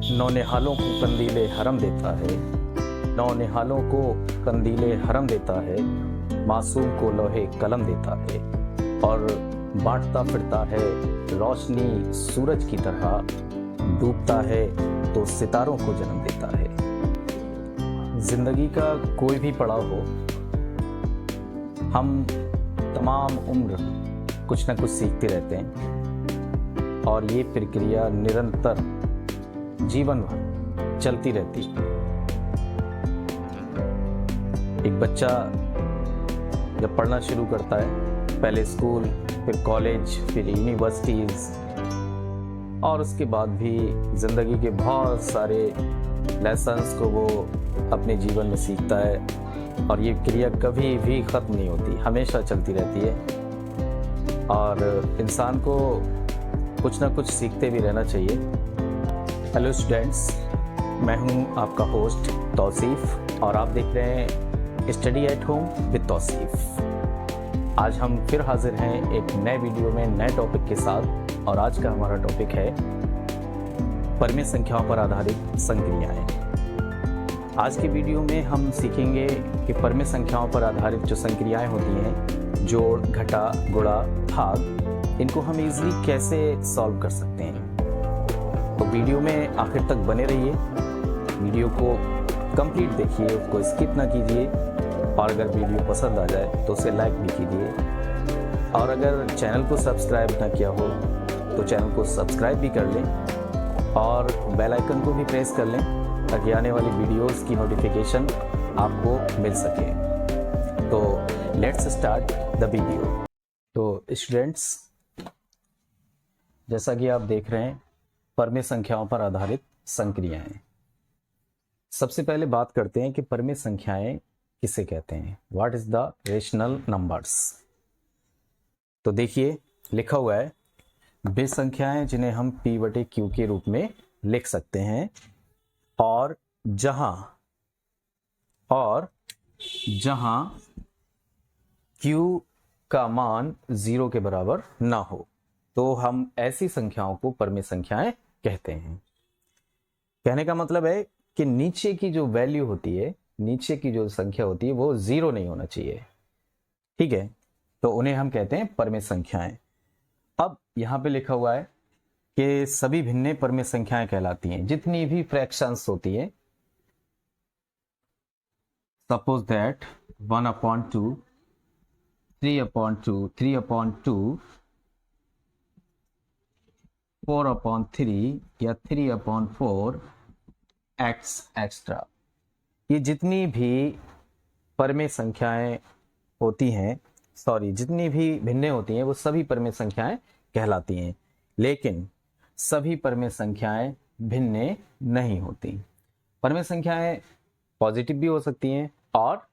नौनिहालों को कंदीले हरम देता है, नौनिहालों को कंदीले हरम देता है, मासूम को लोहे कलम देता है और बांटता फिरता है रोशनी सूरज की तरह, डूबता है तो सितारों को जन्म देता है। जिंदगी का कोई भी पड़ाव हो, हम तमाम उम्र कुछ ना कुछ सीखते रहते हैं और ये प्रक्रिया निरंतर जीवन भर चलती रहती है। एक बच्चा जब पढ़ना शुरू करता है, पहले स्कूल, फिर कॉलेज, फिर यूनिवर्सिटीज और उसके बाद भी जिंदगी के बहुत सारे लेसन्स को वो अपने जीवन में सीखता है और ये क्रिया कभी भी ख़त्म नहीं होती, हमेशा चलती रहती है और इंसान को कुछ ना कुछ सीखते भी रहना चाहिए। हेलो स्टूडेंट्स, मैं हूं आपका होस्ट तौसीफ और आप देख रहे हैं study at home with Tauseef. आज हम फिर हाजिर हैं एक नए वीडियो में नए टॉपिक के साथ और आज का हमारा टॉपिक है परमेय संख्याओं पर आधारित संक्रियाएं। आज की वीडियो में हम सीखेंगे कि परमेय संख्याओं पर आधारित जो संक्रियाएं होती हैं, जोड़, घटा, गुणा, भाग, इनको हम इजीली कैसे सॉल्व कर सकते हैं। तो वीडियो में आखिर तक बने रहिए, वीडियो को कंप्लीट देखिए, उसको स्किप ना कीजिए और अगर वीडियो पसंद आ जाए तो उसे लाइक भी कीजिए और अगर चैनल को सब्सक्राइब ना किया हो तो चैनल को सब्सक्राइब भी कर लें और बेल आइकन को भी प्रेस कर लें ताकि आने वाली वीडियोस की नोटिफिकेशन आपको मिल सके। तो लेट्स स्टार्ट द वीडियो। तो स्टूडेंट्स, जैसा कि आप देख रहे हैं परमेय संख्याओं पर आधारित संक्रियाएं। सबसे पहले बात करते हैं कि परमेय संख्याएं किसे कहते हैं, what is the rational numbers. तो देखिए लिखा हुआ है वे संख्याएं जिन्हें हम p/q के रूप में लिख सकते हैं और जहां q का मान 0 के बराबर ना हो तो हम ऐसी संख्याओं को परमेय संख्याएं कहते हैं। कहने का मतलब है कि नीचे की जो वैल्यू होती है, नीचे की जो संख्या होती है वो 0 नहीं होना चाहिए, ठीक है, तो उन्हें हम कहते हैं परमेय संख्याएं। अब यहां पे लिखा हुआ है कि सभी भिन्ने परमेय संख्याएं कहलाती हैं, जितनी भी फ्रैक्शंस होती है। सपोज दैट 1/2, 3/2, 3/2, 4/3 या 3/4 एक्स्ट्रा, ये जितनी भी परमेय संख्याएं होती हैं, जितनी भी भिन्ने होती हैं वो सभी परमेय संख्याएं कहलाती हैं, लेकिन सभी परमेय संख्याएं भिन्ने नहीं होती। परमेय संख्याएं पॉजिटिव भी हो सकती हैं और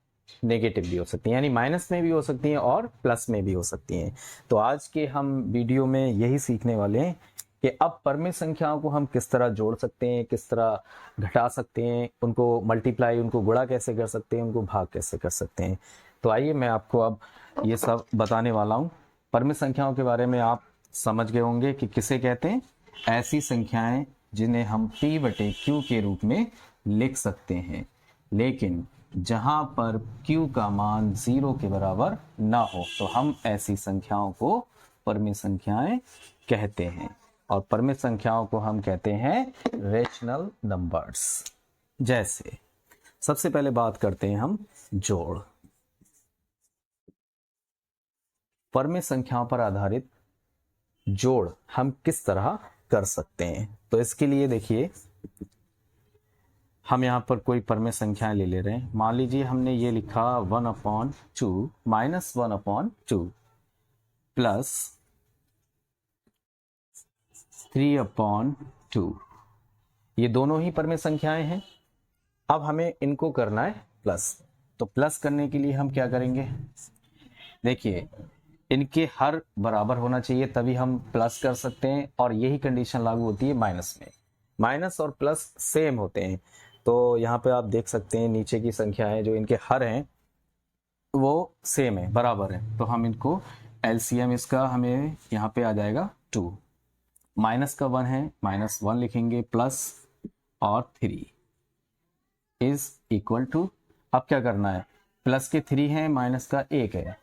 नेगेटिव भी हो सकती हैं, यानी माइनस में भी हो सकती हैं और प्लस में भी हो सकती हैं। तो आज के हम वीडियो में यही सीखने वाले हैं कि अब परमेय संख्याओं को हम किस तरह जोड़ सकते हैं, किस तरह घटा सकते हैं, उनको मल्टीप्लाई, उनको गुणा कैसे कर सकते हैं, उनको भाग कैसे कर सकते हैं। तो आइए मैं आपको अब ये सब बताने वाला हूँ। परमेय संख्याओं के बारे में आप समझ गए होंगे कि किसे कहते हैं, ऐसी संख्याएं जिन्हें हम p/q के रूप में लिख सकते हैं, लेकिन जहां पर q का मान 0 के बराबर ना हो तो हम ऐसी संख्याओं को परमेय संख्याएं कहते हैं और परमेय संख्याओं को हम कहते हैं रेशनल नंबर्स। जैसे सबसे पहले बात करते हैं हम जोड़। परमेय संख्याओं पर आधारित जोड़ हम किस तरह कर सकते हैं, तो इसके लिए देखिए हम यहां पर कोई परमेय संख्याएं ले रहे हैं। मान लीजिए हमने ये लिखा 1/2 माइनस 1/2 प्लस 3/2, ये दोनों ही परमेय संख्याएं हैं। अब हमें इनको करना है प्लस, तो प्लस करने के लिए हम क्या करेंगे, देखिए इनके हर बराबर होना चाहिए तभी हम प्लस कर सकते हैं और यही कंडीशन लागू होती है माइनस में। माइनस और प्लस सेम होते हैं, तो यहाँ पे आप देख सकते हैं नीचे की संख्याएं जो इनके हर हैं वो सेम है, बराबर है, तो हम इनको एलसीएम इसका हमें यहाँ पे आ जाएगा 2। माइनस का 1 है, -1 लिखेंगे, प्लस और 3 इज इक्वल टू, अब क्या करना है, प्लस के 3 है, माइनस का 1 है,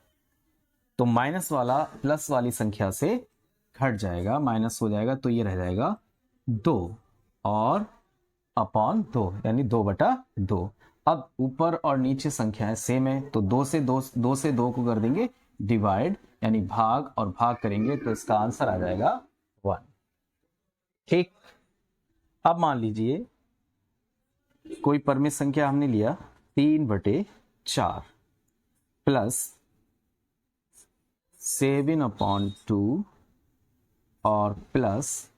तो माइनस वाला प्लस वाली संख्या से घट जाएगा, माइनस हो जाएगा, तो ये रह जाएगा 2 और अपॉन 2 यानी 2/2। अब ऊपर और नीचे संख्याएं सेम है, तो 2 से 2 को कर देंगे डिवाइड, यानी भाग और भाग करेंगे, तो इसका आंसर आ जाएगा 1। ठीक, अब मान लीजिए कोई परमित संख्या हमने लिया 3/4 प्लस 7/2 और प्लस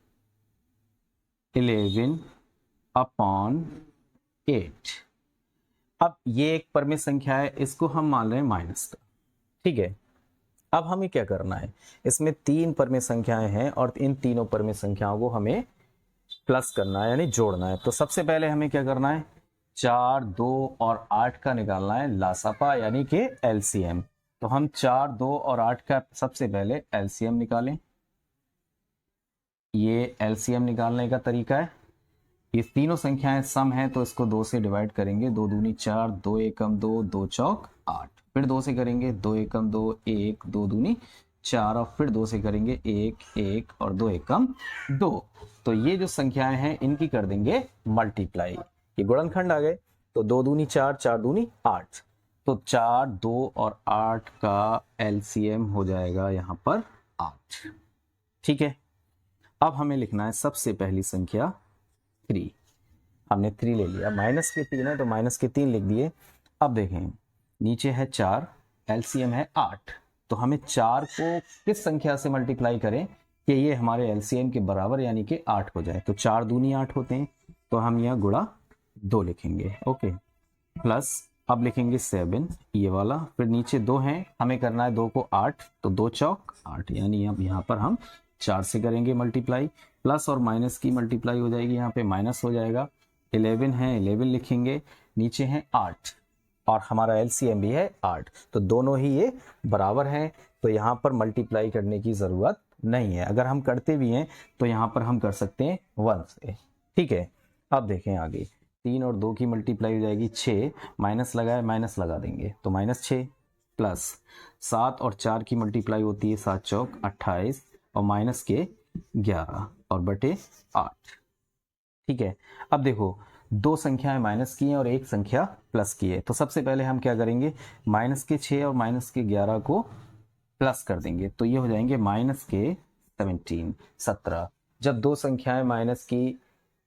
11/8। अब ये एक परमित संख्या है, इसको हम मान रहे हैं माइनस का। ठीक है, अब हमें क्या करना है, इसमें 3 परमित संख्याएं हैं और इन तीनों परमित संख्याओं को हमें प्लस करना है, यानी जोड़ना है। तो सबसे पहले हमें क्या करना है, 4, 2 और 8 का निकालना है लासापा, यानी कि एलसीएम। तो हम 4, 2 और 8 का सबसे पहले एलसीएम निकालें। ये एलसीएम निकालने का तरीका है, ये तीनों संख्याएं सम है, तो इसको 2 से डिवाइड करेंगे, 2 दूनी 4, 2 एकम 2, 2 चौक 8, फिर 2 से करेंगे, 2 एकम 2, 1, 2 दूनी 4 और फिर 2 से करेंगे 1, 1 और 2 एकम 2। तो ये जो संख्याएं हैं इनकी कर देंगे मल्टीप्लाई, ये गुणनखंड आ गए, तो 2 दूनी 4, 4 दूनी 8, तो 4, 2 और 8 का एलसीएम हो जाएगा यहाँ पर 8। ठीक है, अब हमें लिखना है सबसे पहली संख्या 3, हमने 3 ले लिया, माइनस के 3 है तो माइनस के 3 लिख दिए। अब देखें नीचे है 4, एलसीएम है 8, तो हमें 4 को किस संख्या से मल्टीप्लाई करें कि ये हमारे एलसीएम के बराबर यानी कि 8 हो जाए, तो 4 दूनी 8 होते हैं, तो हम यहाँ गुणा 2 लिखेंगे। ओके, प्लस अब लिखेंगे 7 ये वाला, फिर नीचे 2 हैं, हमें करना है 2 को 8, तो 2 चौक 8, यानी अब यहाँ पर हम 4 से करेंगे मल्टीप्लाई, प्लस और माइनस की मल्टीप्लाई हो जाएगी, यहाँ पे माइनस हो जाएगा, 11 है 11 लिखेंगे, नीचे है 8 और हमारा एलसीएम भी है 8, तो दोनों ही ये बराबर हैं, तो यहाँ पर मल्टीप्लाई करने की ज़रूरत नहीं है। अगर हम करते भी हैं तो यहाँ पर हम कर सकते हैं 1 से। ठीक है, अब देखें आगे, 3 और 2 की मल्टीप्लाई हो जाएगी 6, माइनस लगाए माइनस लगा देंगे, तो -6 प्लस 7 और 4 की मल्टीप्लाई होती है 7 चौक 28 और माइनस के 11 और बटे 8। ठीक है, अब देखो 2 संख्याएं माइनस की हैं और 1 संख्या प्लस की है, तो सबसे पहले हम क्या करेंगे, माइनस के 6 और माइनस के 11 को प्लस कर देंगे, तो ये हो जाएंगे माइनस के 17। जब 2 संख्याएं माइनस की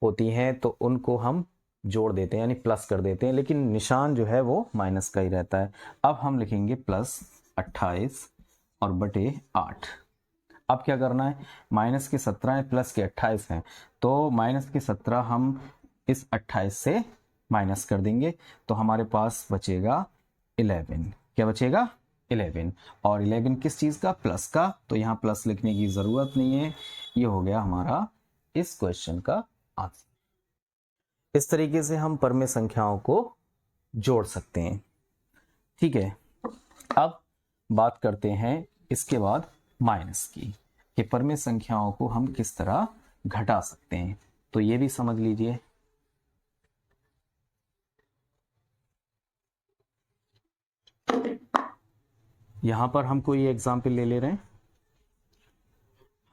होती हैं तो उनको हम जोड़ देते हैं यानी प्लस कर देते हैं, लेकिन निशान जो है वो माइनस का ही रहता है। अब हम लिखेंगे प्लस 28 और बटे 8। अब क्या करना है, माइनस के 17 है प्लस के 28 हैं, तो माइनस के 17 हम इस 28 से माइनस कर देंगे, तो हमारे पास बचेगा 11। क्या बचेगा, 11, और 11 किस चीज़ का, प्लस का, तो यहाँ प्लस लिखने की ज़रूरत नहीं है। ये हो गया हमारा इस क्वेश्चन का आंसर। इस तरीके से हम परमे संख्याओं को जोड़ सकते हैं। ठीक है, अब बात करते हैं इसके बाद माइनस की, कि परमे संख्याओं को हम किस तरह घटा सकते हैं, तो ये भी समझ लीजिए। यहां पर हम कोई एग्जाम्पल ले ले रहे हैं,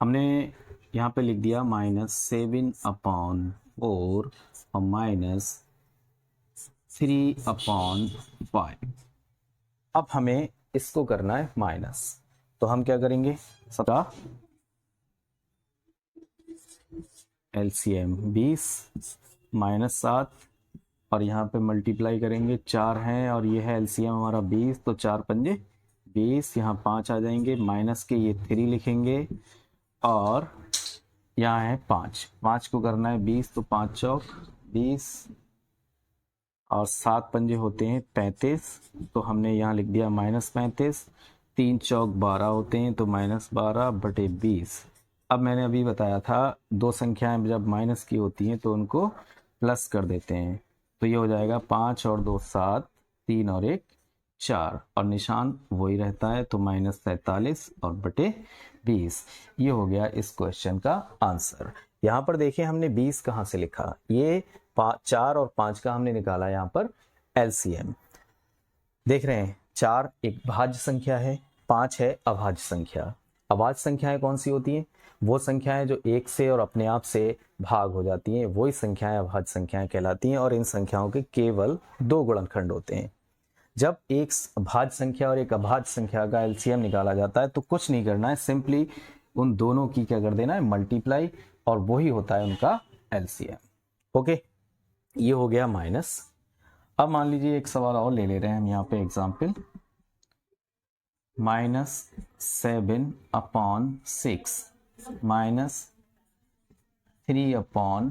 हमने यहां पे लिख दिया -7/4 और -3/5। अब हमें इसको करना है माइनस, तो हम क्या करेंगे, सबका एलसीएम 20 -7 और यहाँ पे मल्टीप्लाई करेंगे, 4 हैं और ये है एलसीएम हमारा 20, तो 4 पंजे 20, यहाँ 5 आ जाएंगे, माइनस के ये 3 लिखेंगे और यहाँ है 5 को करना है 20, तो 5 चौक 20 और 7 पंजे होते हैं 35, तो हमने यहाँ लिख दिया -35, 3 चौक 12 होते हैं, तो -12 बटे 20। अब मैंने अभी बताया था 2 संख्याएं जब माइनस की होती हैं तो उनको प्लस कर देते हैं, तो ये हो जाएगा 5 और 2 7, 3 और 1 4 और निशान वही रहता है, तो -43 और बटे 20। ये हो गया इस क्वेश्चन का आंसर। यहाँ पर देखिए हमने 20 कहाँ से लिखा, ये 4 और 5 का हमने निकाला यहाँ पर एलसीएम। देख रहे हैं 4 एक भाज्य संख्या है, 5 है अभाज्य संख्या। अभाज्य संख्याएं कौन सी होती हैं? वो संख्याएं जो एक से और अपने आप से भाग हो जाती हैं, वही संख्याएं अभाज्य संख्याएं कहलाती हैं। और इन संख्याओं के केवल 2 गुणनखंड होते हैं। जब एक भाज्य संख्या और एक अभाज्य संख्या का एलसीएम निकाला जाता है तो कुछ नहीं करना है, सिंपली उन दोनों की क्या कर देना है, मल्टीप्लाई, और वही होता है उनका एलसीएम। ओके, ये हो गया माइनस। अब मान लीजिए एक सवाल और ले रहे हैं हम यहाँ पे एग्जाम्पल, -7/6 -3/4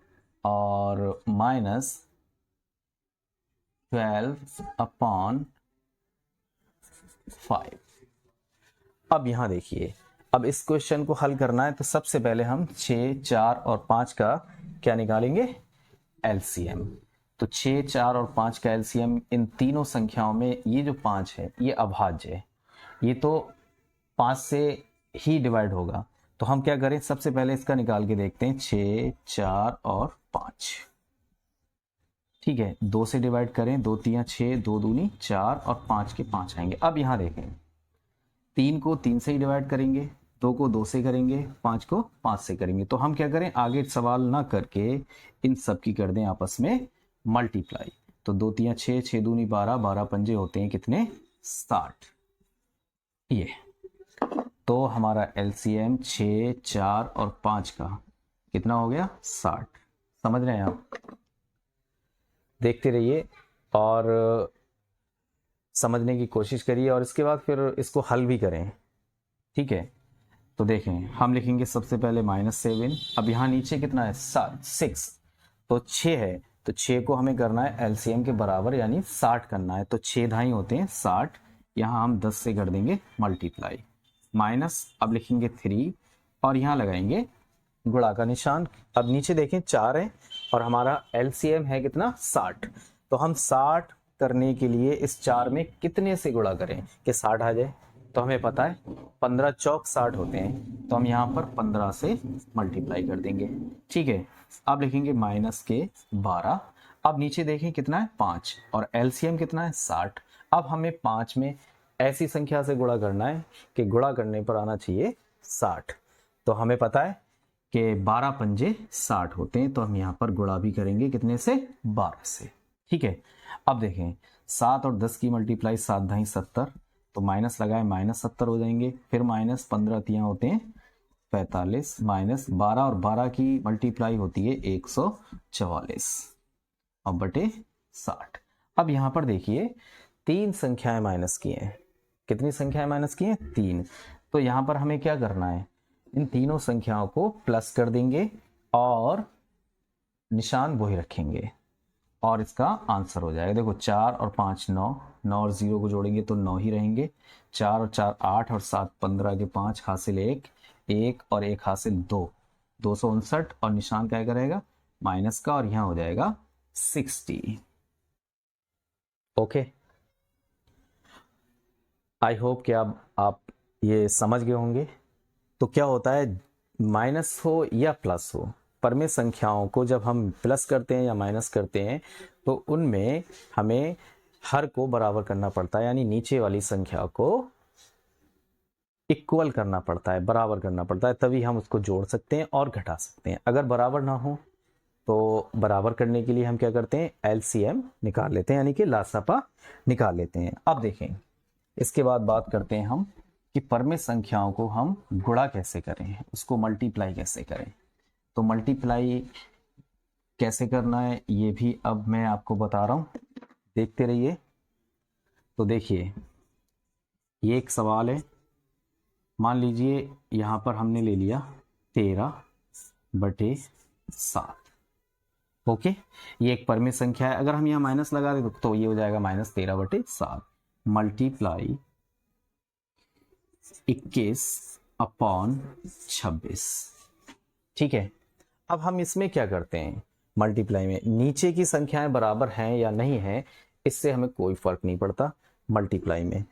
और -12/5। अब यहां देखिए, अब इस क्वेश्चन को हल करना है तो सबसे पहले हम 6, 4 और 5 का क्या निकालेंगे, एलसीएम। तो 6, 4 और 5 का एलसीएम इन तीनों संख्याओं में, ये जो 5 है ये अभाज्य है, ये तो 5 से ही डिवाइड होगा। तो हम क्या करें, सबसे पहले इसका निकाल के देखते हैं, 6, 4 और 5। ठीक है, 2 से डिवाइड करें, 2 3 6, 2 दूनी 4 और 5 के 5 आएंगे। अब यहां देखें, 3 को 3 से ही डिवाइड करेंगे, 2 को 2 से करेंगे, 5 को 5 से करेंगे। तो हम क्या करें, आगे सवाल ना करके इन सब की कर दें आपस में मल्टीप्लाई। तो 2 3 6, 6 दूनी 12, 12 पंजे होते हैं कितने, 60। ये तो हमारा एलसीएम 6, 4 और 5 का कितना हो गया, 60। समझ रहे हैं आप? देखते रहिए और समझने की कोशिश करिए, और इसके बाद फिर इसको हल भी करें। ठीक है, तो देखें, हम लिखेंगे सबसे पहले -7। अब यहाँ नीचे कितना है, 6, तो 6 है, तो 6 को हमें करना है एलसीएम के बराबर, यानी 60 करना है। तो 6 धाई होते हैं 60, यहाँ हम 10 से कर देंगे मल्टीप्लाई, माइनस, अब लिखेंगे 3 और यहाँ लगाएंगे गुणा का निशान। अब नीचे देखें 4 है और हमारा एलसीएम है कितना, 60। तो हम 60 करने के लिए इस 4 में कितने से गुणा करें कि 60 आ जाए? तो हमें पता है 15 चौक 60 होते हैं, तो हम यहाँ पर 15 से मल्टीप्लाई कर देंगे। ठीक है, अब लिखेंगे -12। अब नीचे देखें कितना है, 5, और एलसीएम कितना है, 60। अब हमें 5 में ऐसी संख्या से गुणा करना है कि गुणा करने पर आना चाहिए 60। तो हमें पता है कि 12 पंजे 60 होते हैं, तो हम यहाँ पर गुणा भी करेंगे कितने से, 12 से। ठीक है, अब देखें 7 और 10 की मल्टीप्लाई, 7 धाई 70, तो माइनस लगाए -70 हो जाएंगे। फिर -15 तियां होते हैं 45, -12 और 12 की मल्टीप्लाई होती है 144 और बटे 60। अब यहाँ पर देखिए 3 संख्याएं माइनस की हैं। कितनी संख्याएं माइनस की हैं, 3। तो यहाँ पर हमें क्या करना है, इन तीनों संख्याओं को प्लस कर देंगे और निशान वही रखेंगे और इसका आंसर हो जाएगा। देखो 4 और 5 9, 9 और 0 को जोड़ेंगे तो 9 ही रहेंगे। 4 और 4 8 और 7 15 के 5 हासिल 1, 1 और 1 हासिल 2, 259 और निशान क्या रहेगा, माइनस का, और यहाँ हो जाएगा 60। ओके, आई होप कि आप ये समझ गए होंगे। तो क्या होता है, माइनस हो या प्लस हो, परमेय संख्याओं को जब हम प्लस करते हैं या माइनस करते हैं तो उनमें हमें हर को बराबर करना पड़ता है, यानी नीचे वाली संख्या को इक्वल करना पड़ता है, बराबर करना पड़ता है, तभी हम उसको जोड़ सकते हैं और घटा सकते हैं। अगर बराबर ना हो तो बराबर करने के लिए हम क्या करते हैं, एलसीएम निकाल लेते हैं, यानी कि लासापा निकाल लेते हैं। अब देखें, इसके बाद बात करते हैं हम कि परमेय संख्याओं को हम गुणा कैसे करें, उसको मल्टीप्लाई कैसे करें। तो मल्टीप्लाई कैसे करना है ये भी अब मैं आपको बता रहा हूं, देखते रहिए। तो देखिए, ये एक सवाल है, मान लीजिए यहां पर हमने ले लिया 13/7। ओके, ये एक परमेय संख्या है। अगर हम यहाँ माइनस लगा दें तो ये हो जाएगा -13/7 मल्टीप्लाई 21/26। ठीक है, अब हम इसमें क्या करते हैं, मल्टीप्लाई में नीचे की संख्याएं बराबर हैं या नहीं हैं इससे हमें कोई फर्क नहीं पड़ता मल्टीप्लाई में।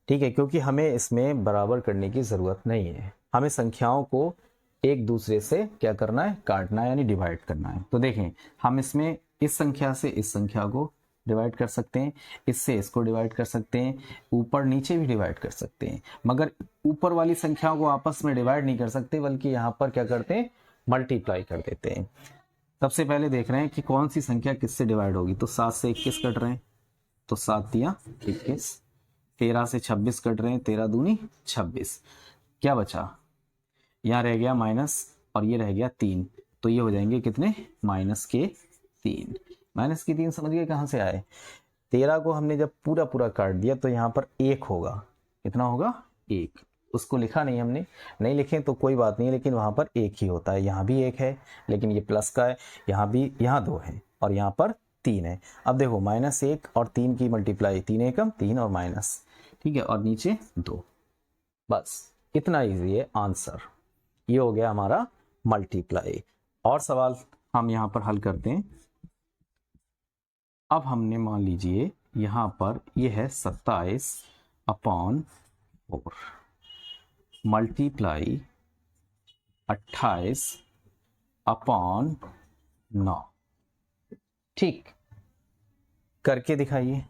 ठीक है, क्योंकि हमें इसमें बराबर करने की जरूरत नहीं है, हमें संख्याओं को एक दूसरे से क्या करना है, काटना है यानी डिवाइड करना है। तो देखें हम इसमें इस संख्या से इस संख्या को डिवाइड कर सकते हैं, इससे इसको डिवाइड कर सकते हैं, ऊपर नीचे भी डिवाइड कर सकते हैं, मगर ऊपर वाली संख्याओं को आपस में डिवाइड नहीं कर सकते, बल्कि यहाँ पर क्या करते हैं, मल्टीप्लाई कर देते हैं। सबसे पहले देख रहे हैं कि कौन सी संख्या किससे डिवाइड होगी। तो 7 से 21 कट रहे हैं, तो 7 दिया 21। 13 से 26 कट रहे हैं, 13 दूनी 26। क्या बचा, यहाँ रह गया माइनस और ये रह गया 3, तो ये हो जाएंगे कितने, माइनस के 3। माइनस की 3 समझ गए कहाँ से आए, 13 को हमने जब पूरा पूरा काट दिया तो यहाँ पर 1 होगा, कितना होगा 1। उसको लिखा नहीं हमने, नहीं लिखे तो कोई बात नहीं, लेकिन वहाँ पर 1 ही होता है। यहाँ भी 1 है लेकिन ये प्लस का है, यहाँ भी, यहाँ 2 है और यहाँ पर 3 है। अब देखो -1 और 3 की मल्टीप्लाई, 3 एकम 3 और माइनस, ठीक है, और नीचे 2, बस इतना ईजी है आंसर। ये हो गया हमारा मल्टीप्लाई। और सवाल हम यहाँ पर हल करते हैं। अब हमने मान लीजिए यहाँ पर ये है 27/4 मल्टीप्लाई 28/9, ठीक, करके दिखाइए।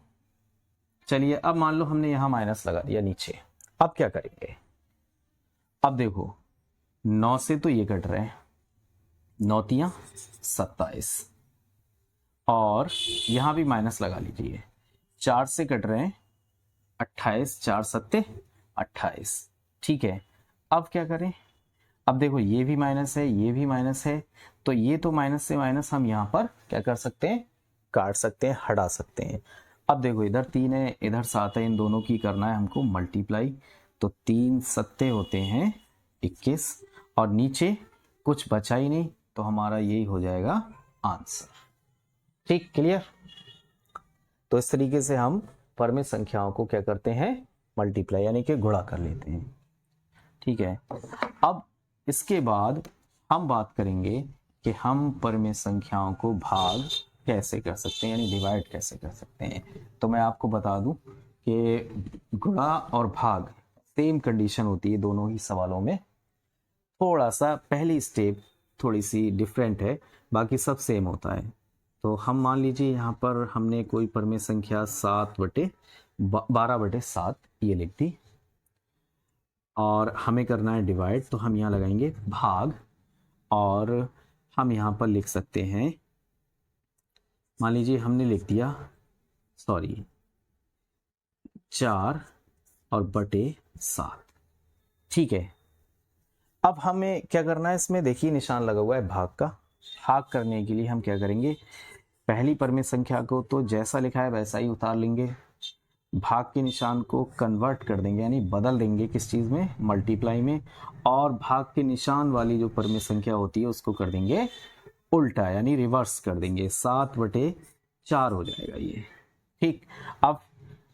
चलिए अब मान लो हमने यहाँ माइनस लगा दिया नीचे, अब क्या करेंगे। अब देखो 9 से तो ये कट रहे हैं, 9 तियां 27, और यहां भी माइनस लगा लीजिए, 4 से कट रहे हैं 28, 4 सत्ते 28, ठीक है। अब क्या करें, अब देखो ये भी माइनस है, ये भी माइनस है, तो ये तो माइनस से माइनस हम यहाँ पर क्या कर सकते हैं, काट सकते हैं, हटा सकते हैं। अब देखो इधर 3 है, इधर 7 है, इन दोनों की करना है हमको मल्टीप्लाई, तो 3 सत्ते होते हैं 21, और नीचे कुछ बचा ही नहीं, तो हमारा यही हो जाएगा आंसर। ठीक, क्लियर। तो इस तरीके से हम परमेय संख्याओं को क्या करते हैं, मल्टीप्लाई यानी कि गुणा कर लेते हैं, ठीक है। अब इसके बाद हम बात करेंगे कि हम परमेय संख्याओं को भाग कैसे कर सकते हैं, यानी डिवाइड कैसे कर सकते हैं। तो मैं आपको बता दूं कि गुणा और भाग सेम कंडीशन होती है दोनों ही सवालों में, थोड़ा सा पहली स्टेप थोड़ी सी डिफरेंट है, बाकी सब सेम होता है। तो हम मान लीजिए यहाँ पर हमने कोई परमेय संख्या 12/7 ये लिख दी, और हमें करना है डिवाइड, तो हम यहाँ लगाएंगे भाग, और हम यहाँ पर लिख सकते हैं, मान लीजिए हमने लिख दिया 4/7, ठीक है। अब हमें क्या करना है, इसमें देखिए निशान लगा हुआ है भाग का। भाग करने के लिए हम क्या करेंगे, पहली परमेय संख्या को तो जैसा लिखा है वैसा ही उतार लेंगे, भाग के निशान को कन्वर्ट कर देंगे यानी बदल देंगे किस चीज़ में, मल्टीप्लाई में, और भाग के निशान वाली जो परमेय संख्या होती है उसको कर देंगे उल्टा यानी रिवर्स कर देंगे, 7/4 हो जाएगा ये, ठीक। अब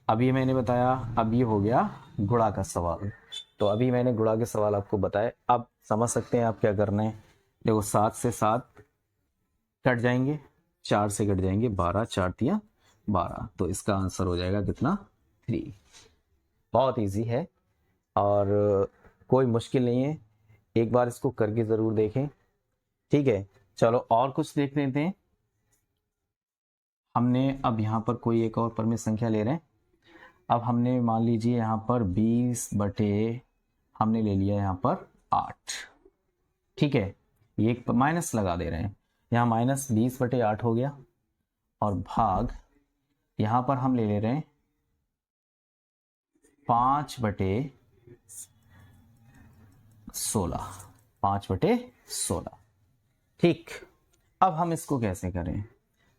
अभी मैंने बताया, अब ये हो गया गुणा का सवाल, तो अभी मैंने गुणा के सवाल आपको बताए, अब समझ सकते हैं आप क्या करना है। देखो 7 से 7 कट जाएंगे, 4 से कट जाएंगे 12, 4 तियां 12, तो इसका आंसर हो जाएगा कितना, 3। बहुत इजी है और कोई मुश्किल नहीं है, एक बार इसको करके ज़रूर देखें, ठीक है। चलो और कुछ देख लेते हैं। हमने अब यहाँ पर कोई एक और परमेय संख्या ले रहे हैं। अब हमने मान लीजिए यहाँ पर 20 बटे हमने ले लिया यहाँ पर 8, ठीक है, ये एक माइनस लगा दे रहे हैं, यहाँ -20/8 हो गया, और भाग यहाँ पर हम ले रहे हैं 5/16, ठीक। अब हम इसको कैसे करें,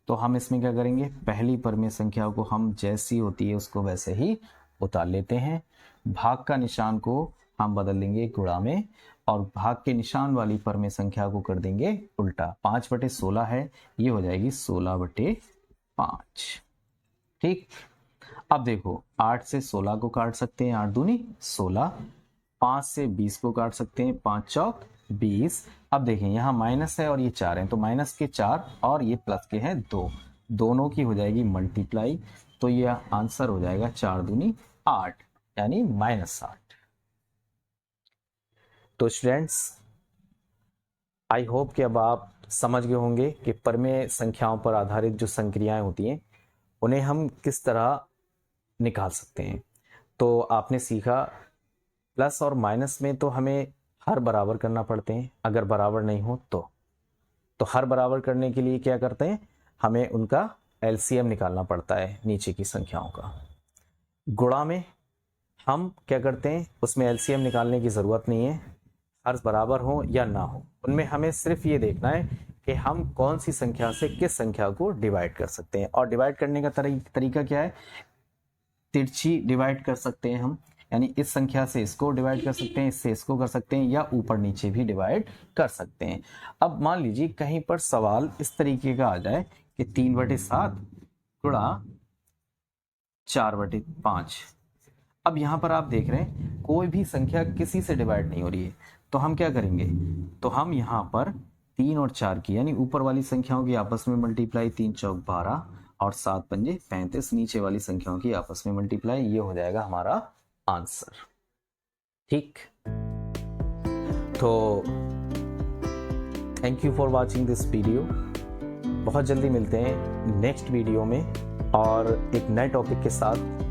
तो हम इसमें क्या करेंगे, पहली परमेय संख्या को हम जैसी होती है उसको वैसे ही उतार लेते हैं, भाग का निशान को हम बदल लेंगे गुणा में, और भाग के निशान वाली परमेय संख्या को कर देंगे उल्टा। 5/16 है, ये हो जाएगी 16/5, ठीक। अब देखो 8 से 16 को काट सकते हैं, 8 दूनी 16, 5 से 20 को काट सकते हैं, 5 चौक 20। अब देखें यहाँ माइनस है और ये 4 है, तो माइनस के 4 और ये प्लस के हैं 2, दोनों की हो जाएगी मल्टीप्लाई, तो ये आंसर हो जाएगा 4 दूनी 8 यानी -8। तो स्टूडेंट्स आई होप कि अब आप समझ गए होंगे कि परमेय संख्याओं पर आधारित जो संक्रियाएं होती हैं उन्हें हम किस तरह निकाल सकते हैं। तो आपने सीखा प्लस और माइनस में तो हमें हर बराबर करना पड़ते हैं, अगर बराबर नहीं हो तो हर बराबर करने के लिए क्या करते हैं, हमें उनका एलसीएम निकालना पड़ता है नीचे की संख्याओं का। गुणा में हम क्या करते हैं, उसमें एलसीएम निकालने की ज़रूरत नहीं है, हर बराबर हो या ना हो, उनमें हमें सिर्फ ये देखना है कि हम कौन सी संख्या से किस संख्या को डिवाइड कर सकते हैं। और डिवाइड करने का तरीका क्या है, तिरछी डिवाइड कर सकते हैं हम, यानी इस संख्या से इसको डिवाइड कर सकते हैं, इससे इसको कर सकते हैं, या ऊपर नीचे भी डिवाइड कर सकते हैं। अब मान लीजिए कहीं पर सवाल इस तरीके का आ जाए कि 3/7 गुणा 4/5। अब यहाँ पर आप देख रहे हैं कोई भी संख्या किसी से डिवाइड नहीं हो रही है, तो हम क्या करेंगे, तो हम यहाँ पर 3 और 4 की यानी ऊपर वाली संख्याओं की आपस में मल्टीप्लाई, 3 चौक 12 और 7 पंजे 35, नीचे वाली संख्याओं की आपस में मल्टीप्लाई, ये हो जाएगा हमारा आंसर। ठीक, तो thank you for watching this video. बहुत जल्दी मिलते हैं नेक्स्ट वीडियो में और एक नए टॉपिक के साथ।